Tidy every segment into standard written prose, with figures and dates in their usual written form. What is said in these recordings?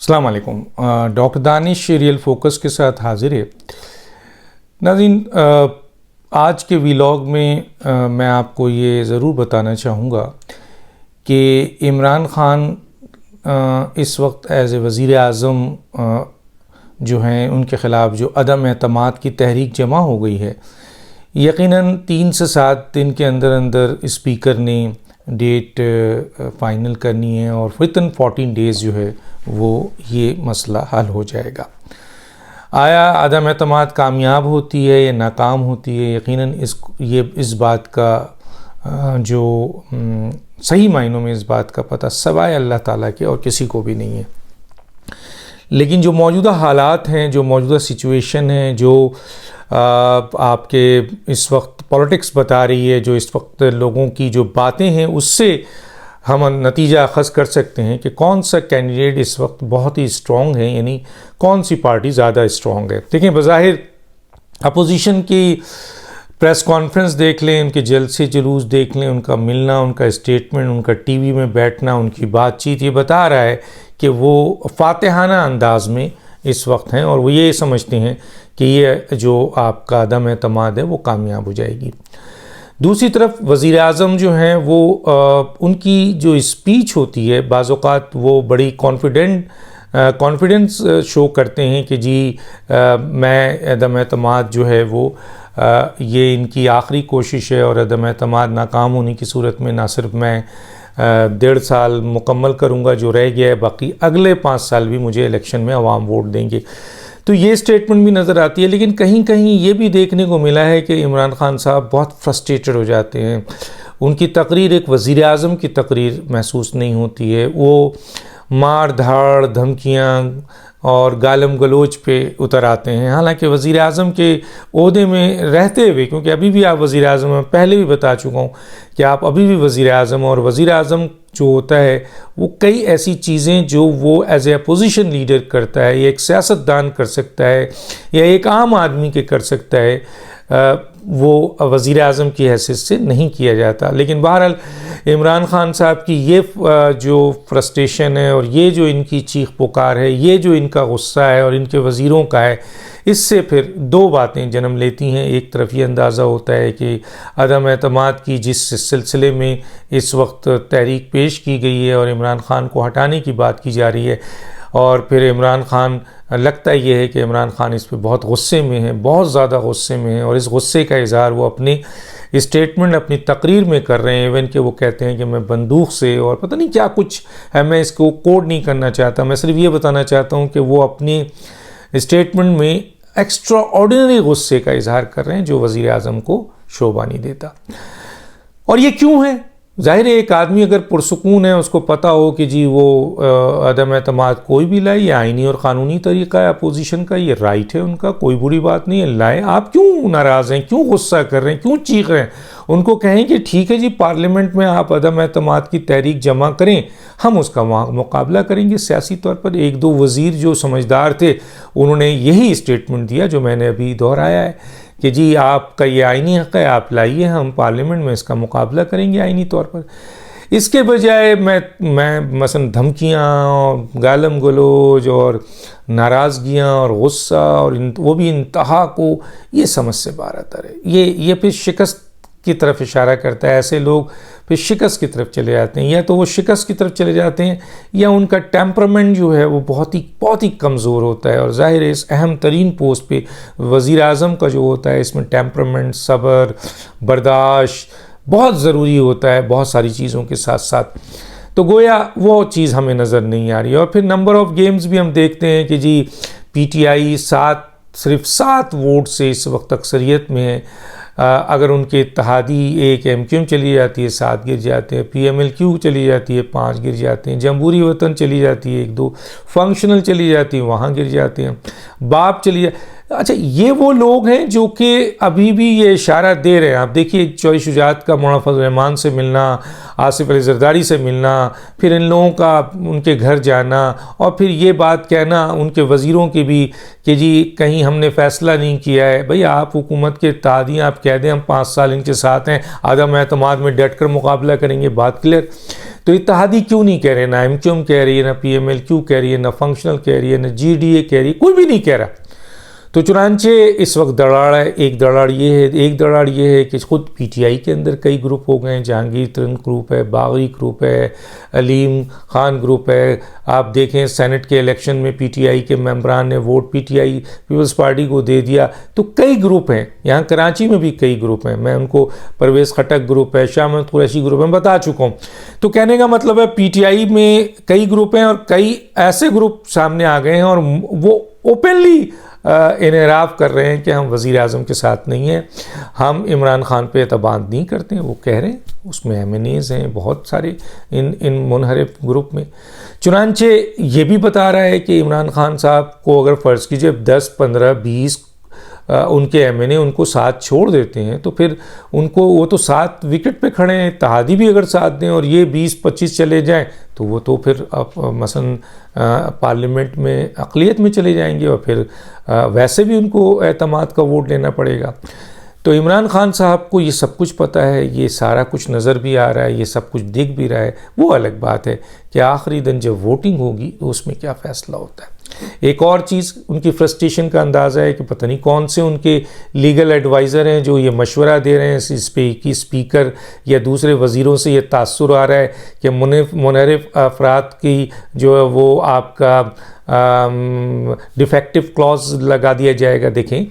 अस्सलाम वालेकुम। Doctor Danish real focus के साथ हाजिर है। नाज़रीन, आज के व्लॉग में मैं आपको ये ज़रूर बताना चाहूँगा कि इमरान ख़ान इस वक्त एज़ ए वज़ीर आज़म जो हैं उनके ख़िलाफ़ जो अदम एतमाद की तहरीक जमा हो गई है, यकीनन 3 से 7 दिन के अंदर अंदर स्पीकर ने डेट फ़ाइनल करनी है और वितिन 14 डेज़ जो है वो ये मसला हल हो जाएगा। आया अदम एतमाद कामयाब होती है या नाकाम होती है, यकीनन इस बात का जो सही मायनों में इस बात का पता सवाए अल्लाह ताला के और किसी को भी नहीं है। लेकिन जो मौजूदा हालात हैं, जो मौजूदा सिचुएशन है, जो आपके इस वक्त पॉलिटिक्स बता रही है, जो इस वक्त लोगों की जो बातें हैं, उससे हम नतीजा अखज़ कर सकते हैं कि कौन सा कैंडिडेट इस वक्त बहुत ही स्ट्रॉन्ग है, यानी कौन सी पार्टी ज़्यादा स्ट्रॉन्ग है। देखें, बज़ाहिर अपोजिशन की प्रेस कॉन्फ्रेंस देख लें, उनके जलसे जुलूस देख लें, उनका मिलना, उनका स्टेटमेंट, उनका टीवी में बैठना, उनकी बातचीत, ये बता रहा है कि वो फातिहाना अंदाज में इस वक्त हैं और वो ये समझते हैं कि ये जो आपका अदम एतमाद है वो कामयाब हो जाएगी। दूसरी तरफ वज़ीर आज़म जो हैं वो उनकी जो स्पीच होती है बाज़ औक़ात वो बड़ी कॉन्फिडेंस शो करते हैं कि जी मैं अदम एतमाद जो है वो ये इनकी आखिरी कोशिश है और अदम एतमाद नाकाम होने की सूरत में ना सिर्फ मैं 1.5 साल मुकम्मल करूँगा जो रह गया है, बाकी अगले 5 साल भी मुझे इलेक्शन में अवाम वोट देंगे। तो ये स्टेटमेंट भी नज़र आती है। लेकिन कहीं कहीं ये भी देखने को मिला है कि इमरान ख़ान साहब बहुत फ्रस्ट्रेटेड हो जाते हैं। उनकी तकरीर एक वज़ीर आज़म की तकरीर महसूस नहीं होती है। वो मार धाड़, धमकियाँ और गालम गलोच पे उतर आते हैं। हालांकि वज़ीर आज़म के ओहदे में रहते हुए, क्योंकि अभी भी आप वज़ीर आज़म हैं, पहले भी बता चुका हूँ कि आप अभी भी वज़ीर आज़म, और वज़ीर आज़म जो होता है वो कई ऐसी चीज़ें जो वो एज ए अपोजिशन लीडर करता है, या एक सियासतदान कर सकता है, या एक आम आदमी के कर सकता है, वो वज़ीर आज़म की हैसियत से नहीं किया जाता। लेकिन बहरहाल इमरान ख़ान साहब की ये जो फ्रस्ट्रेशन है और ये जो इनकी चीख पुकार है, ये जो इनका गुस्सा है और इनके वज़ीरों का है, इससे फिर 2 बातें जन्म लेती हैं। एक तरफ ये अंदाज़ा होता है कि अदम एतमाद की जिस सिलसिले में इस वक्त तहरीक पेश की गई है और इमरान ख़ान को हटाने की बात की जा रही है, और फिर इमरान ख़ान, लगता ये है कि इमरान ख़ान इस पर बहुत गुस्से में है, बहुत ज़्यादा गुस्से में है, और इस गुस्से का इज़हार वो अपने स्टेटमेंट, अपनी तकरीर में कर रहे हैं। इवन कि वो कहते हैं कि मैं बंदूक से, और पता नहीं क्या कुछ है, मैं इसको कोड नहीं करना चाहता, मैं सिर्फ ये बताना चाहता हूँ कि वो अपने स्टेटमेंट में एक्स्ट्रा ऑर्डिनरी गुस्से का इज़हार कर रहे हैं जो वज़ीर आज़म को शोभा नहीं देता। और ये क्यों है? ज़ाहिर है, एक आदमी अगर पुरसुकून है, उसको पता हो कि जी वो अदम एतमाद कोई भी लाए, ये आइनी और क़ानूनी तरीक़ा है अपोजिशन का, ये राइट है उनका, कोई बुरी बात नहीं है, लाए। आप क्यों नाराज़ हैं, क्यों गुस्सा कर रहे हैं, क्यों चीख रहे हैं? उनको कहें कि ठीक है जी, पार्लियामेंट में आप अदम एतमाद की तहरीक जमा करें, हम उसका मुकाबला करेंगे सियासी तौर पर। 1-2 वज़ीर जो समझदार थे उन्होंने यही स्टेटमेंट दिया जो मैंने अभी दोहराया है कि जी आपका ये आइनी हक़ है, आप लाइए, हम पार्लियामेंट में इसका मुकाबला करेंगे आइनी तौर पर। इसके बजाय मैं मसलन धमकियाँ और गालम गलोज और नाराज़गियाँ और गुस्सा और वो भी इंतहा को, ये समझ से बाहर आता है। ये फिर शिकस्त की तरफ इशारा करता है। ऐसे लोग फिर शिकस्त की तरफ चले जाते हैं, या तो वो शिकस्त की तरफ चले जाते हैं या उनका टेम्परामेंट जो है वो बहुत ही कमज़ोर होता है। और ज़ाहिर है इस अहम तरीन पोस्ट पे वज़ीर आज़म का जो होता है, इसमें टेम्परामेंट, सब्र, बर्दाश्त बहुत ज़रूरी होता है, बहुत सारी चीज़ों के साथ साथ। तो गोया वो चीज़ हमें नज़र नहीं आ रही। और फिर नंबर ऑफ़ गेम्स भी हम देखते हैं कि जी PTI सिर्फ 7 वोट से इस वक्त अक्सरियत में है। अगर उनके इत्तेहादी एक MQM चली जाती है 7 गिर जाते हैं, PMLQ चली जाती है 5 गिर जाते हैं, जमहूरी वतन चली जाती है 1-2, फंक्शनल चली जाती है वहाँ गिर जाते हैं, बाप चली जा। अच्छा, ये वो लोग हैं जो कि अभी भी ये इशारा दे रहे हैं। आप देखिए, चौधरी शुजात का मौलाना फजल रहमान से मिलना, आसिफ अली जरदारी से मिलना, फिर इन लोगों का उनके घर जाना, और फिर ये बात कहना उनके वज़ीरों की भी कि जी कहीं हमने फ़ैसला नहीं किया है। भाई, आप हुकूमत के इत्तेहादी, आप कह दें हम 5 साल इनके साथ हैं, अदम एतमाद में डट कर मुकाबला करेंगे, बात क्लियर। तो इत्तेहादी क्यों नहीं कह रहे, ना MQM कह रही है, ना PML क्यों कह रही है, ना फंक्शनल कह रही है, ना GDA कह रही है, कोई भी नहीं कह रहा। तो चुनांचे इस वक्त दराड़ है। एक दराड़ ये है कि खुद PTI के अंदर कई ग्रुप हो गए हैं। जहांगीर तिरंग ग्रुप है, बागरी ग्रुप है, अलीम खान ग्रुप है। आप देखें सेनेट के इलेक्शन में PTI के मेंबरान ने वोट PTI पीपल्स पार्टी को दे दिया। तो कई ग्रुप हैं, यहाँ कराची में भी कई ग्रुप हैं। मैं उनको परवेज़ खटक ग्रुप है, शाह महमूद कुरैशी ग्रुप है, बता चुका हूँ। तो कहने का मतलब है PTI में कई ग्रुप हैं और कई ऐसे ग्रुप सामने आ गए हैं और वो ओपनली इनराफ कर रहे हैं कि हम वज़ीर आज़म के साथ नहीं हैं, हम इमरान खान पे एतबार नहीं करते हैं। वो कह रहे हैं, उसमें MNAs हैं बहुत सारे इन मुनहरिफ ग्रुप में। चुनांचे ये भी बता रहा है कि इमरान खान साहब को अगर फ़र्ज़ कीजिए 10, 15, 20 उनके MNA उनको साथ छोड़ देते हैं तो फिर उनको, वो तो 7 विकेट पे खड़े हैं, इत्तेहादी भी अगर साथ दें और ये 20-25 चले जाएं तो वो तो फिर अब मसलन पार्लियामेंट में अक़लियत में चले जाएंगे और फिर वैसे भी उनको एतमाद का वोट लेना पड़ेगा। तो इमरान खान साहब को ये सब कुछ पता है, ये सारा कुछ नज़र भी आ रहा है, ये सब कुछ दिख भी रहा है। वो अलग बात है कि आखिरी दिन जब वोटिंग होगी तो उसमें क्या फ़ैसला होता है। एक और चीज़, उनकी फ्रस्ट्रेशन का अंदाज़ा है कि पता नहीं कौन से उनके लीगल एडवाइज़र हैं जो ये मशवरा दे रहे हैं इस पे कि स्पीकर या दूसरे वज़ीरों से ये तासुर आ रहा है कि मुनहरिफ अफराद की जो है वो आपका डिफेक्टिव क्लॉज लगा दिया जाएगा। देखें,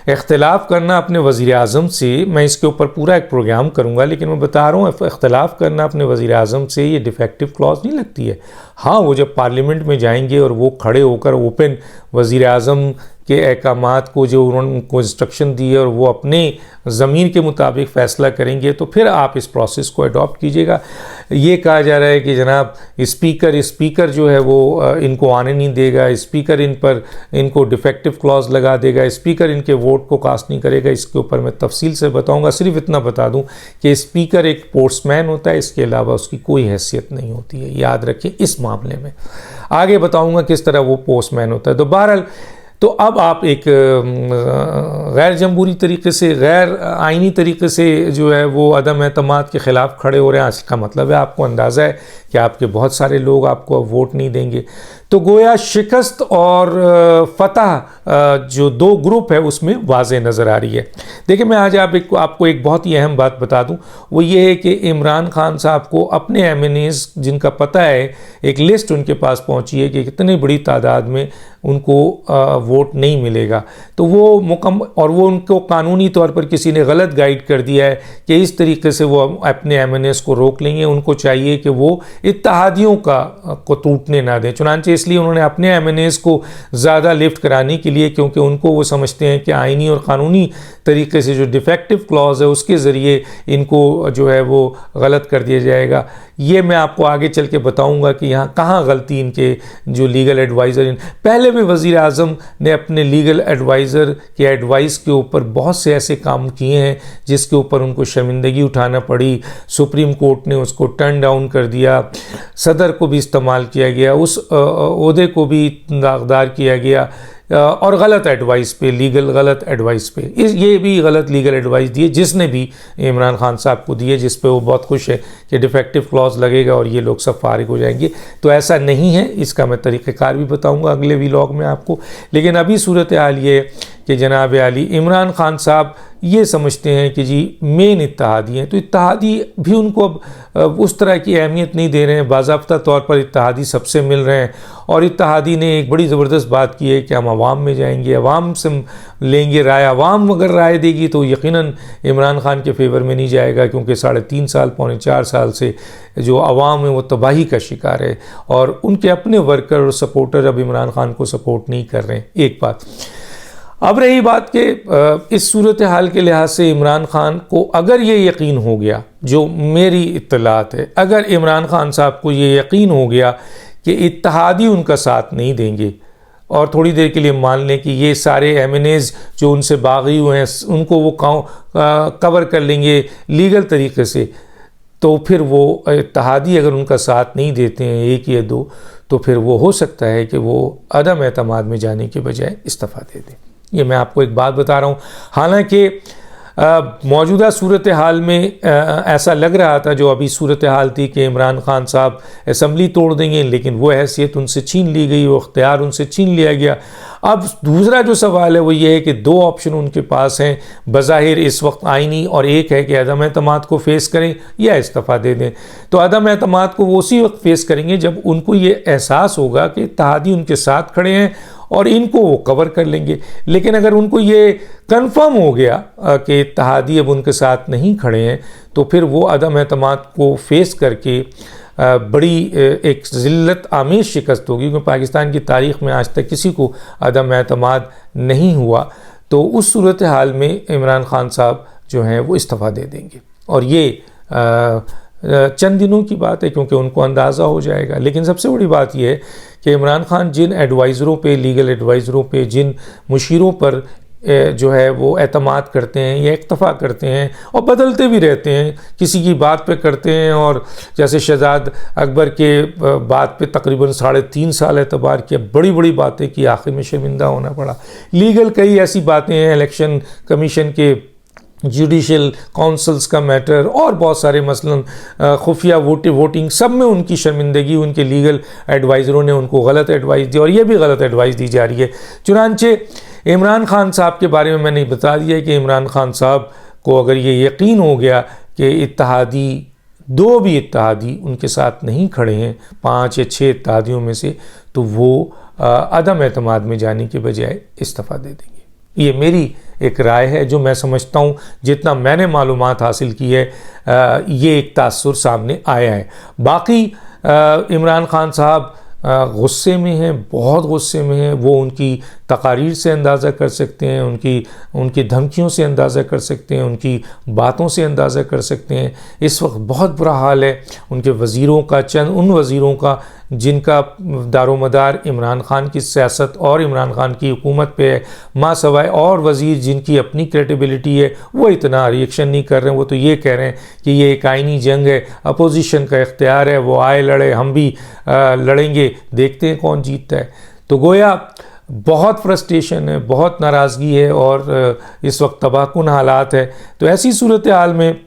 इख्तिलाफ़ करना अपने वज़ीर आज़म से, मैं इसके ऊपर पूरा एक प्रोग्राम करूँगा, लेकिन मैं बता रहा हूँ इख्तिलाफ़ करना अपने वज़ीर आज़म से ये डिफेक्टिव क्लॉज नहीं लगती है। हाँ, वो जब पार्लियामेंट में जाएंगे और वो खड़े होकर ओपन वज़ीर आज़म के अहकामात को जो उन्होंने उनको इंस्ट्रक्शन दी है और वो अपने ज़मीन के मुताबिक फ़ैसला करेंगे तो फिर आप इस प्रोसेस को अडॉप्ट कीजिएगा। ये कहा जा रहा है कि जनाब स्पीकर जो है वो इनको आने नहीं देगा, स्पीकर इनको डिफेक्टिव क्लॉज लगा देगा, स्पीकर इनके वोट को कास्ट नहीं करेगा। इसके ऊपर मैं तफसील से बताऊंगा। सिर्फ इतना बता दूं कि स्पीकर एक पोस्टमैन होता है, इसके अलावा उसकी कोई हैसियत नहीं होती है, याद रखें इस मामले में। आगे बताऊंगा किस तरह वो पोस्टमैन होता है। तो बहरहाल, तो अब आप एक गैर जमहूरी तरीके से, गैर आइनी तरीके से जो है वो अदम एतमाद के ख़िलाफ़ खड़े हो रहे हैं। इसका मतलब है आपको अंदाज़ा है कि आपके बहुत सारे लोग आपको अब वोट नहीं देंगे। तो गोया शिकस्त और फतह जो दो ग्रुप है उसमें वाज़े नज़र आ रही है। देखिए, मैं आज आपको एक बहुत ही अहम बात बता दूं, वो ये है कि इमरान खान साहब को अपने MNAs जिनका पता है, एक लिस्ट उनके पास पहुंची है कि कितनी बड़ी तादाद में उनको वोट नहीं मिलेगा। तो वो और वो उनको कानूनी तौर पर किसी ने गलत गाइड कर दिया है कि इस तरीके से वो अपने MNAs को रोक लेंगे। उनको चाहिए कि वो इत्तेहादियों को टूटने ना दें। चुनांचे इसलिए उन्होंने अपने MNAs को ज़्यादा लिफ्ट कराने के लिए, क्योंकि उनको वो समझते हैं कि आइनी और क़ानूनी तरीके से जो डिफेक्टिव क्लॉज है उसके ज़रिए इनको जो है वो गलत कर दिया जाएगा। ये मैं आपको आगे चल के बताऊँगा कि यहाँ कहाँ गलती इनके जो लीगल एडवाइज़र, पहले भी वज़ीर आज़म ने अपने लीगल एडवाइज़र के एडवाइस के ऊपर बहुत से ऐसे काम किए हैं जिसके ऊपर उनको शर्मिंदगी उठाना पड़ी। सुप्रीम कोर्ट ने उसको टर्न डाउन कर दिया, सदर को भी इस्तेमाल किया गया, उस ओहदे को भी दागदार किया गया और गलत एडवाइस पे, लीगल गलत एडवाइस पे, ये भी गलत लीगल एडवाइस दिए जिसने भी इमरान खान साहब को दिए, जिस पे वो बहुत खुश है कि डिफेक्टिव क्लॉज लगेगा और ये लोग सब फारिग हो जाएंगे। तो ऐसा नहीं है, इसका मैं तरीक़ेकार भी बताऊंगा अगले व्लॉग में आपको। लेकिन अभी सूरत हाल ये कि जनाब आली इमरान खान साहब ये समझते हैं कि जी मेन इत्तेहादी हैं, तो इत्तेहादी भी उनको अब उस तरह की अहमियत नहीं दे रहे हैं। बाज़ाब्ता तौर पर इत्तेहादी सबसे मिल रहे हैं और इत्तेहादी ने एक बड़ी ज़बरदस्त बात की है कि हम आवाम में जाएंगे, आवाम से लेंगे राय। आवाम अगर राय देगी तो यकीनन इमरान खान के फेवर में नहीं जाएगा, क्योंकि 3.5 साल, 4 साल से जो आवाम है वो तबाही का शिकार है और उनके अपने वर्कर और सपोर्टर अब इमरान खान को सपोर्ट नहीं कर रहे हैं। एक बात। अब रही बात कि इस सूरत हाल के लिहाज से इमरान खान को अगर ये यकीन हो गया, जो मेरी इत्तलात है, अगर इमरान खान साहब को ये यकीन हो गया कि इत्तेहादी उनका साथ नहीं देंगे और थोड़ी देर के लिए मान लें कि ये सारे MNAs जो उनसे बागी हुए हैं उनको वो कवर कर लेंगे लीगल तरीके से, तो फिर वो इत्तेहादी अगर उनका साथ नहीं देते हैं, 1 या 2, तो फिर वो हो सकता है कि वो अदम एतमाद में जाने के बजाय इस्तीफ़ा दे दें। ये मैं आपको एक बात बता रहा हूँ। हालांकि मौजूदा सूरत हाल में ऐसा लग रहा था, जो अभी सूरत हाल थी कि इमरान खान साहब असम्बली तोड़ देंगे, लेकिन वो हैसियत उनसे छीन ली गई, वो इख्तियार उनसे छीन लिया गया। अब दूसरा जो सवाल है वो ये है कि दो ऑप्शन उनके पास हैं बज़ाहिर इस वक्त आइनी, और एक है कि अदम एतमाद को फेस करें या इस्तीफ़ा दे दें। तो अदम एतमाद को वो उसी वक्त फेस करेंगे जब उनको ये एहसास होगा कि इत्तेहादी उनके साथ खड़े हैं और इनको वो कवर कर लेंगे। लेकिन अगर उनको ये कंफर्म हो गया कि इत्तेहादी अब उनके साथ नहीं खड़े हैं, तो फिर वो अदम एतमाद को फेस करके बड़ी एक ज़िल्लत आमेज़ शिकस्त होगी, क्योंकि पाकिस्तान की तारीख़ में आज तक किसी को अदम एतमाद नहीं हुआ। तो उस सूरत हाल में इमरान खान साहब जो हैं वो इस्तीफ़ा दे देंगे, और ये चंद दिनों की बात है, क्योंकि उनको अंदाज़ा हो जाएगा। लेकिन सबसे बड़ी बात यह है कि इमरान खान जिन एडवाइज़रों पे, लीगल एडवाइज़रों पे, जिन मुशीरों पर जो है वो एतमाद करते हैं या इक्तफ़ा करते हैं, और बदलते भी रहते हैं, किसी की बात पे करते हैं, और जैसे शहजाद अकबर के बात पे तकरीबन 3.5 साल एतबार किया, बड़ी बड़ी बातें की, आखिर में शर्मिंदा होना पड़ा। लीगल कई ऐसी बातें हैं, इलेक्शन कमीशन के, जुडिशल काउंसिल्स का मैटर, और बहुत सारे मसलन खुफिया वोटिंग, सब में उनकी शर्मिंदगी, उनके लीगल एडवाइज़रों ने उनको गलत एडवाइस दी, और ये भी गलत एडवाइस दी जा रही है। चुनांचे इमरान खान साहब के बारे में मैंने बता दिया कि इमरान खान साहब को अगर ये यकीन हो गया कि इत्तेहादी, दो भी इत्तेहादी उनके साथ नहीं खड़े हैं 5 या 6 इत्तेहादियों में से, तो वो अदम एतमाद में जाने के बजाय इस्तीफ़ा दे देंगे। ये मेरी एक राय है, जो मैं समझता हूँ, जितना मैंने मालूमात हासिल की है, ये एक तासुर सामने आया है। बाकी इमरान खान साहब गुस्से में हैं, बहुत गुस्से में हैं। वो उनकी तकारीर से अंदाज़ा कर सकते हैं, उनकी धमकियों से अंदाज़ा कर सकते हैं, उनकी बातों से अंदाज़ा कर सकते हैं। इस वक्त बहुत बुरा हाल है उनके वज़ीरों का, चंद उन वज़ीरों का जिनका दारोमदार इमरान खान की सियासत और इमरान खान की हुकूमत पे है, माँ सवाए और वज़ीर जिनकी अपनी क्रेडिबिलिटी है, वो इतना रिएक्शन नहीं कर रहे हैं। वो तो ये कह रहे हैं कि ये एक आइनी जंग है, अपोजिशन का इख्तियार है, वो आए लड़े, हम भी लड़ेंगे, देखते हैं कौन जीतता है। तो गोया बहुत फ्रस्ट्रेशन है, बहुत नाराज़गी है, और इस वक्त तबाहकुन हालात है। तो ऐसी सूरत हाल में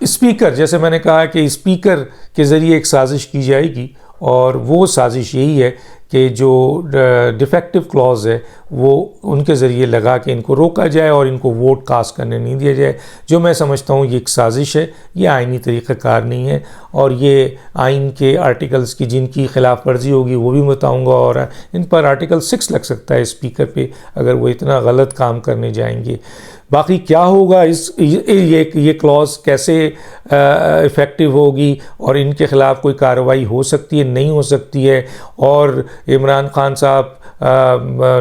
स्पीकर, जैसे मैंने कहा कि स्पीकर के ज़रिए एक साजिश की जाएगी, और वो साजिश यही है कि जो डिफेक्टिव क्लॉज है वो उनके ज़रिए लगा के इनको रोका जाए और इनको वोट कास्ट करने नहीं दिया जाए। जो मैं समझता हूँ ये एक साजिश है, ये आइनी तरीक़ाकार नहीं है, और ये आइन के आर्टिकल्स की जिनकी खिलाफ वर्जी होगी वो भी बताऊँगा, और इन पर आर्टिकल 6 लग सकता है स्पीकर पे अगर वो इतना गलत काम करने जाएंगे। बाकी क्या होगा, ये क्लॉज कैसे इफ़ेक्टिव होगी, और इनके ख़िलाफ़ कोई कार्रवाई हो सकती है, नहीं हो सकती है, और इमरान खान साहब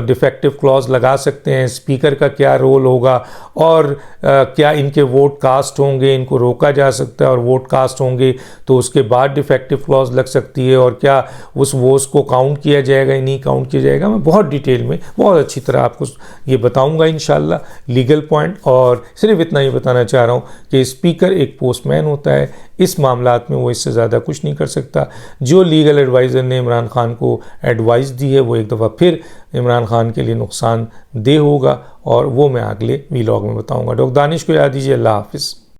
डिफेक्टिव क्लॉज लगा सकते हैं, स्पीकर का क्या रोल होगा, और क्या इनके वोट कास्ट होंगे, इनको रोका जा सकता है, और वोट कास्ट होंगे तो उसके बाद डिफेक्टिव क्लॉज लग सकती है, और क्या उस वोट्स को काउंट किया जाएगा या नहीं काउंट किया जाएगा। मैं बहुत डिटेल में, बहुत अच्छी तरह आपको ये बताऊंगा इंशाल्लाह लीगल पॉइंट। और सिर्फ इतना ही बताना चाह रहा हूँ कि स्पीकर एक पोस्टमैन होता है, इस मामलात में वो इससे ज़्यादा कुछ नहीं कर सकता। जो लीगल एडवाइज़र ने इमरान खान को एडवाइस दी है वो एक दफ़ा फिर इमरान खान के लिए नुकसान दे होगा, और वो मैं अगले वीलॉग में बताऊंगा। डॉक्टर दानिश को याद दीजिए। अल्लाह हाफिज़।